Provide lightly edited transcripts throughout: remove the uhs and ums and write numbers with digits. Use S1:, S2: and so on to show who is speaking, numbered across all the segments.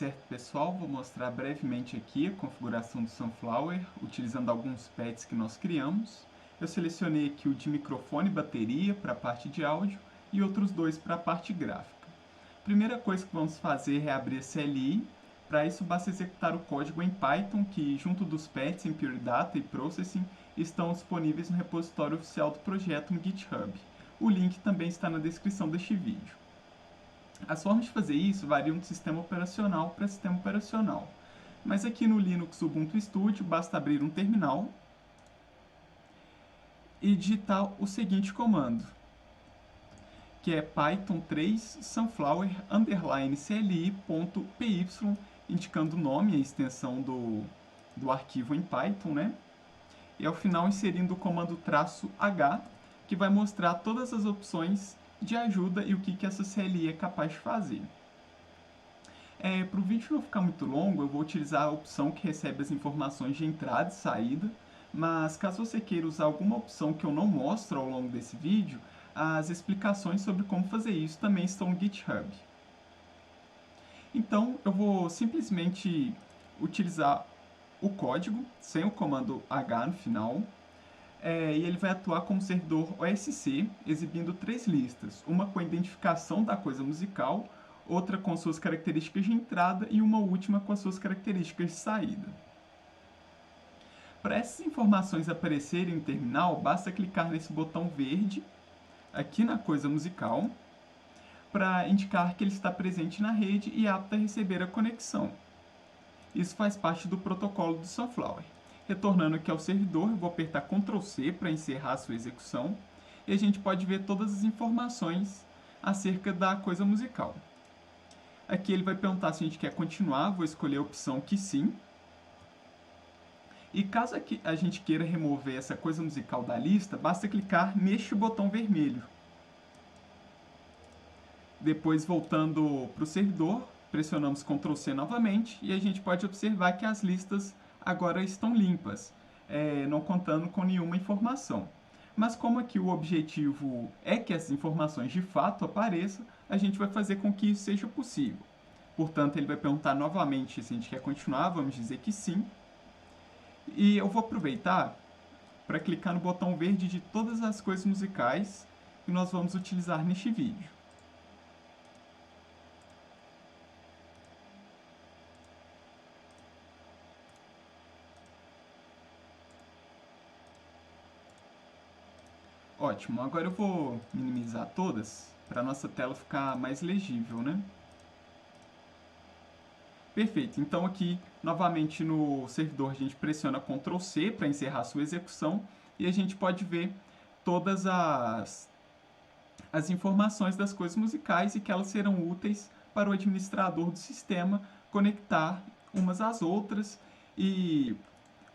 S1: Certo, pessoal, vou mostrar brevemente aqui a configuração do Sunflower, utilizando alguns pads que nós criamos. Eu selecionei aqui o de microfone e bateria para a parte de áudio e outros dois para a parte gráfica. Primeira coisa que vamos fazer é abrir a CLI. Para isso, basta executar o código em Python, que junto dos pads em Pure Data e Processing estão disponíveis no repositório oficial do projeto no GitHub. O link também está na descrição deste vídeo. As formas de fazer isso variam de sistema operacional para sistema operacional. Mas aqui no Linux Ubuntu Studio, basta abrir um terminal e digitar o seguinte comando, que é python 3 sunflower _cli.py, indicando o nome e a extensão do arquivo em Python, né? E ao final inserindo o comando "-h", que vai mostrar todas as opções de ajuda e o que essa CLI é capaz de fazer. Para o vídeo não ficar muito longo, eu vou utilizar a opção que recebe as informações de entrada e saída, mas caso você queira usar alguma opção que eu não mostro ao longo desse vídeo, as explicações sobre como fazer isso também estão no GitHub. Então, eu vou simplesmente utilizar o código, sem o comando "h" no final, e ele vai atuar como servidor OSC, exibindo 3 listas, uma com a identificação da coisa musical, outra com suas características de entrada e uma última com as suas características de saída. Para essas informações aparecerem no terminal, basta clicar nesse botão verde, aqui na coisa musical, para indicar que ele está presente na rede e apto a receber a conexão. Isso faz parte do protocolo do Sunflower. Retornando aqui ao servidor, eu vou apertar Ctrl C para encerrar a sua execução, e a gente pode ver todas as informações acerca da coisa musical. Aqui ele vai perguntar se a gente quer continuar, vou escolher a opção que sim. E caso a gente queira remover essa coisa musical da lista, basta clicar neste botão vermelho. Depois, voltando para o servidor, pressionamos Ctrl C novamente e a gente pode observar que as listas agora estão limpas, não contando com nenhuma informação. Mas como aqui o objetivo é que essas informações de fato apareçam, a gente vai fazer com que isso seja possível. Portanto, ele vai perguntar novamente se a gente quer continuar, vamos dizer que sim. E eu vou aproveitar para clicar no botão verde de todas as coisas musicais que nós vamos utilizar neste vídeo. Ótimo, agora eu vou minimizar todas para a nossa tela ficar mais legível, né? Perfeito, então aqui novamente no servidor a gente pressiona Ctrl C para encerrar sua execução e a gente pode ver todas as informações das coisas musicais e que elas serão úteis para o administrador do sistema conectar umas às outras, e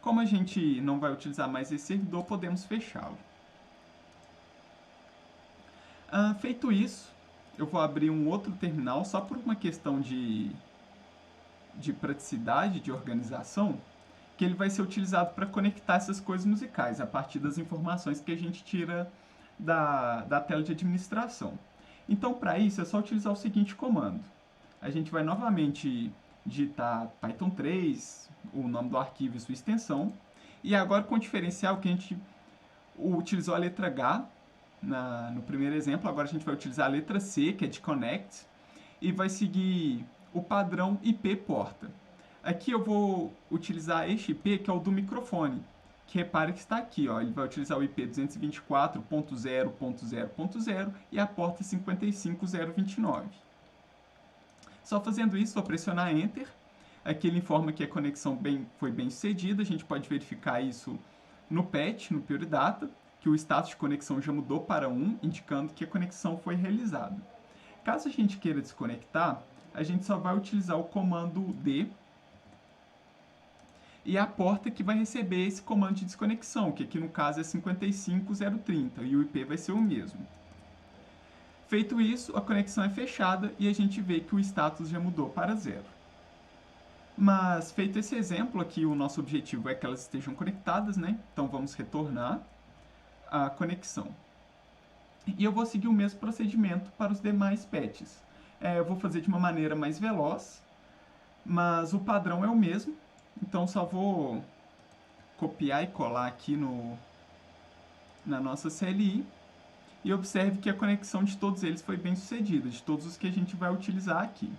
S1: como a gente não vai utilizar mais esse servidor, podemos fechá-lo. Feito isso, eu vou abrir um outro terminal só por uma questão de praticidade, de organização, que ele vai ser utilizado para conectar essas coisas musicais a partir das informações que a gente tira da tela de administração. Então, para isso, é só utilizar o seguinte comando. A gente vai novamente digitar Python 3, o nome do arquivo e sua extensão, e agora com o diferencial que a gente utilizou a letra H no primeiro exemplo, agora a gente vai utilizar a letra C, que é de Connect, e vai seguir o padrão IP porta. Aqui eu vou utilizar este IP, que é o do microfone, que repare que está aqui, ó, ele vai utilizar o IP 224.0.0.0 e a porta 55029. Só fazendo isso, vou pressionar Enter. Aqui ele informa que a conexão foi bem sucedida, a gente pode verificar isso no patch, no Pure Data, que o status de conexão já mudou para 1, indicando que a conexão foi realizada. Caso a gente queira desconectar, a gente só vai utilizar o comando D e a porta que vai receber esse comando de desconexão, que aqui no caso é 55030, e o IP vai ser o mesmo. Feito isso, a conexão é fechada e a gente vê que o status já mudou para 0. Mas, feito esse exemplo aqui, o nosso objetivo é que elas estejam conectadas, né? Então vamos retornar a conexão. E eu vou seguir o mesmo procedimento para os demais patches. Eu vou fazer de uma maneira mais veloz, mas o padrão é o mesmo. Então só vou copiar e colar aqui na nossa CLI e observe que a conexão de todos eles foi bem sucedida, de todos os que a gente vai utilizar aqui.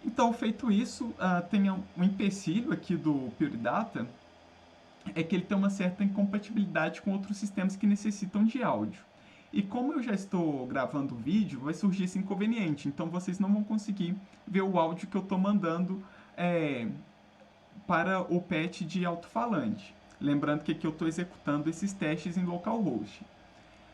S1: Então, feito isso, tem um empecilho aqui do Pure Data, é que ele tem uma certa incompatibilidade com outros sistemas que necessitam de áudio. E como eu já estou gravando o vídeo, vai surgir esse inconveniente, então vocês não vão conseguir ver o áudio que eu estou mandando para o patch de alto-falante. Lembrando que aqui eu estou executando esses testes em localhost.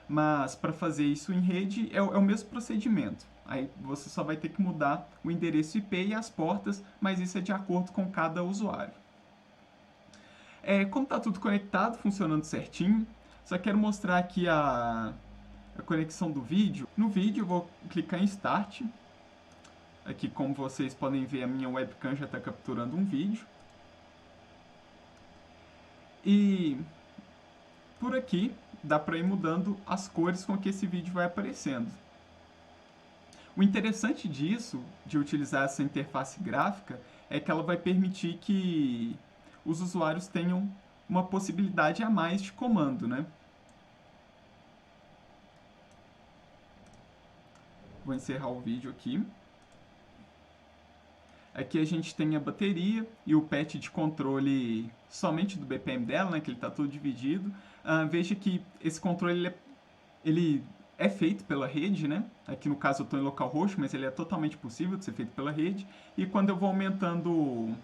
S1: Mas para fazer isso em rede é o mesmo procedimento. Aí você só vai ter que mudar o endereço IP e as portas, mas isso é de acordo com cada usuário. Como está tudo conectado, funcionando certinho, só quero mostrar aqui a conexão do vídeo. No vídeo eu vou clicar em Start. Aqui, como vocês podem ver, a minha webcam já está capturando um vídeo. E por aqui dá para ir mudando as cores com que esse vídeo vai aparecendo. O interessante disso, de utilizar essa interface gráfica, é que ela vai permitir que os usuários tenham uma possibilidade a mais de comando, né? Vou encerrar o vídeo aqui. Aqui a gente tem a bateria e o patch de controle somente do BPM dela, né, que ele está todo dividido. Veja que esse controle ele é feito pela rede, né? Aqui no caso eu estou em localhost, mas ele é totalmente possível de ser feito pela rede. E quando eu vou aumentando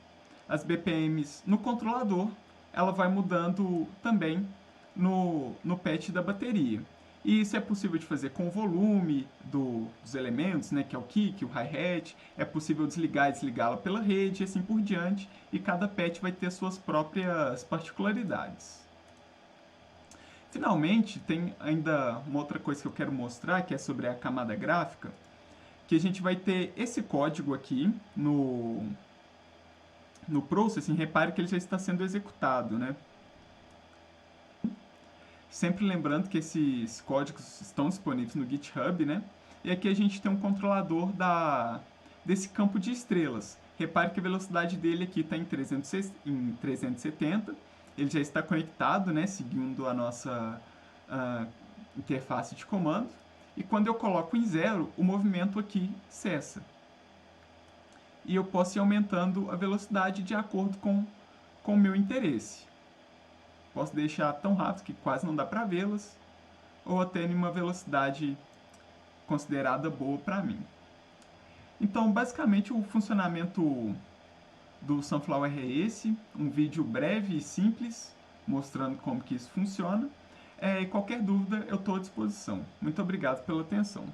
S1: as BPMs no controlador, ela vai mudando também no patch da bateria. E isso é possível de fazer com o volume dos elementos, né, que é o kick, o hi-hat. É possível desligar e desligá-la pela rede e assim por diante. E cada patch vai ter suas próprias particularidades. Finalmente, tem ainda uma outra coisa que eu quero mostrar, que é sobre a camada gráfica, que a gente vai ter esse código aqui no processing. Repare que ele já está sendo executado, né? Sempre lembrando que esses códigos estão disponíveis no GitHub, né? E aqui a gente tem um controlador desse campo de estrelas. Repare que a velocidade dele aqui está em 370. Ele já está conectado, né? Seguindo a nossa interface de comando. E quando eu coloco em 0, o movimento aqui cessa. E eu posso ir aumentando a velocidade de acordo com o meu interesse. Posso deixar tão rápido que quase não dá para vê-las, ou até em uma velocidade considerada boa para mim. Então, basicamente, o funcionamento do Sunflower é esse, um vídeo breve e simples, mostrando como que isso funciona. Qualquer dúvida, eu estou à disposição. Muito obrigado pela atenção.